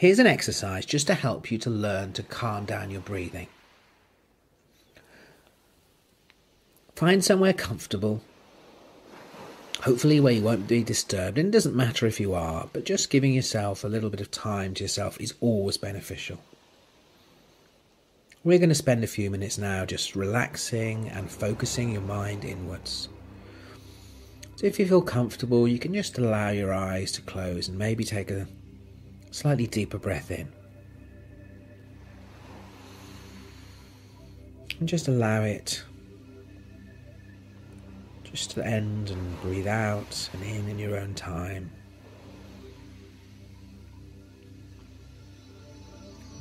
Here's an exercise just to help you to learn to calm down your breathing. Find somewhere comfortable, hopefully where you won't be disturbed, and it doesn't matter if you are, but just giving yourself a little bit of time to yourself is always beneficial. We're going to spend a few minutes now just relaxing and focusing your mind inwards. So if you feel comfortable, you can just allow your eyes to close and maybe take a slightly deeper breath in. And just allow it just to end and breathe out and in your own time.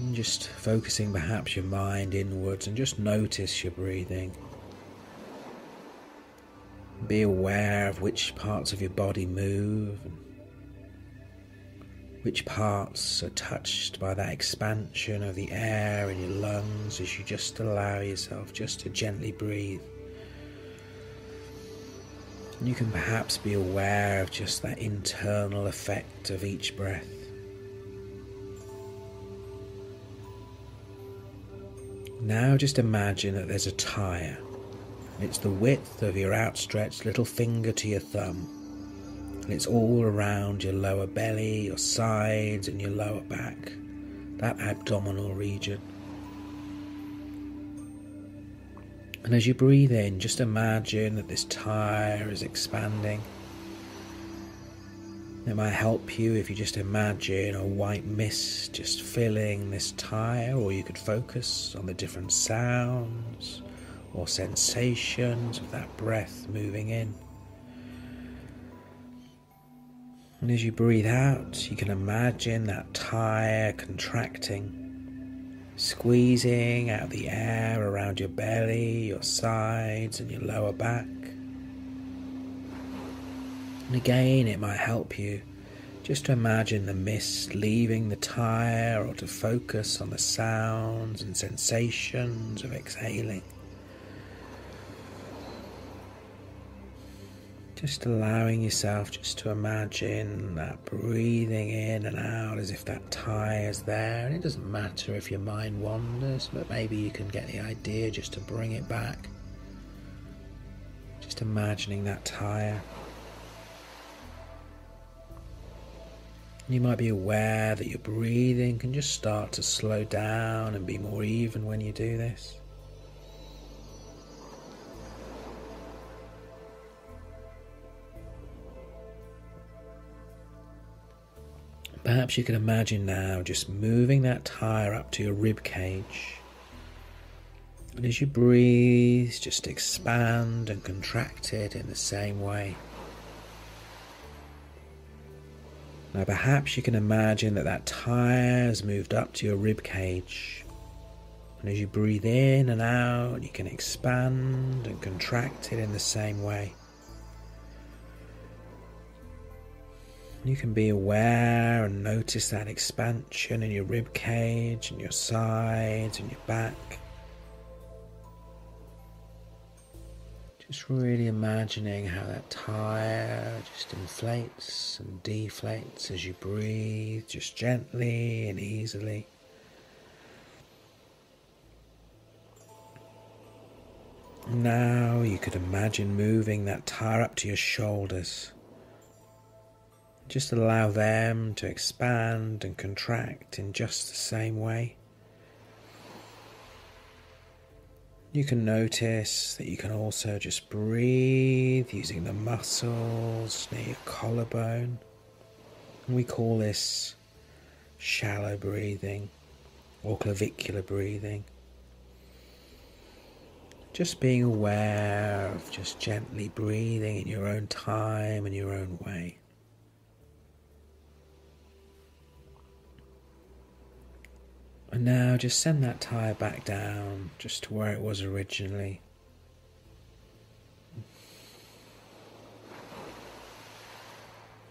And just focusing perhaps your mind inwards and just notice your breathing. Be aware of which parts of your body move and which parts are touched by that expansion of the air in your lungs as you just allow yourself just to gently breathe. And you can perhaps be aware of just that internal effect of each breath. Now just imagine that there's a tyre. It's the width of your outstretched little finger to your thumb. And it's all around your lower belly, your sides and your lower back, that abdominal region. And as you breathe in, just imagine that this tyre is expanding. It might help you if you just imagine a white mist just filling this tyre, or you could focus on the different sounds or sensations of that breath moving in. And as you breathe out, you can imagine that tyre contracting, squeezing out the air around your belly, your sides and your lower back. And again, it might help you just to imagine the mist leaving the tyre, or to focus on the sounds and sensations of exhaling. Just allowing yourself just to imagine that breathing in and out as if that tyre is there. And it doesn't matter if your mind wanders, but maybe you can get the idea just to bring it back. Just imagining that tyre. You might be aware that your breathing can just start to slow down and be more even when you do this. Perhaps you can imagine now just moving that tyre up to your rib cage. And as you breathe, just expand and contract it in the same way. Now perhaps you can imagine that that tyre has moved up to your rib cage. And as you breathe in and out, you can expand and contract it in the same way. You can be aware and notice that expansion in your rib cage and your sides and your back. Just really imagining how that tyre just inflates and deflates as you breathe, just gently and easily. Now you could imagine moving that tyre up to your shoulders. Just allow them to expand and contract in just the same way. You can notice that you can also just breathe using the muscles near your collarbone. And we call this shallow breathing or clavicular breathing. Just being aware of just gently breathing in your own time and your own way. And now just send that tyre back down just to where it was originally.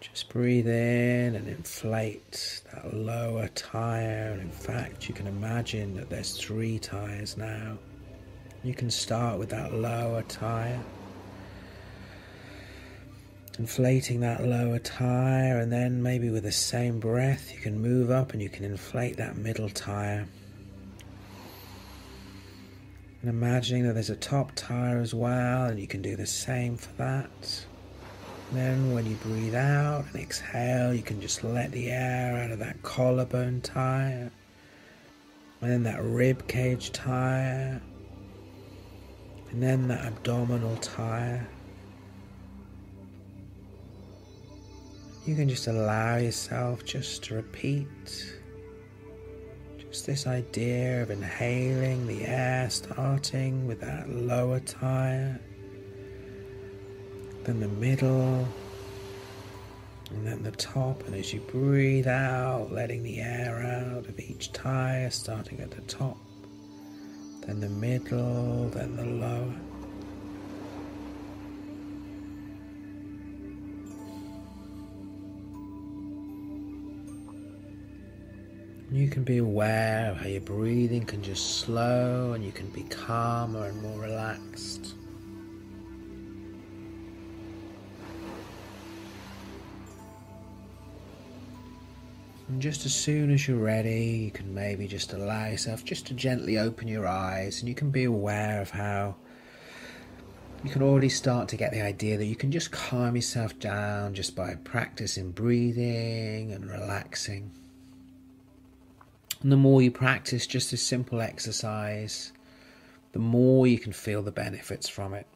Just breathe in and inflate that lower tyre. And in fact, you can imagine that there's 3 tyres now. You can start with that lower tyre. inflating that lower tyre, and then maybe with the same breath you can move up and you can inflate that middle tyre. And imagining that there's a top tyre as well, and you can do the same for that. And then when you breathe out and exhale, you can just let the air out of that collarbone tyre, and then that rib cage tyre, and then that abdominal tyre. You can just allow yourself just to repeat just this idea of inhaling the air, starting with that lower tyre, then the middle, and then the top. And as you breathe out, letting the air out of each tyre, starting at the top, then the middle, then the lower. You can be aware of how your breathing can just slow, and you can be calmer and more relaxed. And just as soon as you're ready, you can maybe just allow yourself just to gently open your eyes, and you can be aware of how you can already start to get the idea that you can just calm yourself down just by practicing breathing and relaxing. And the more you practice just this simple exercise, the more you can feel the benefits from it.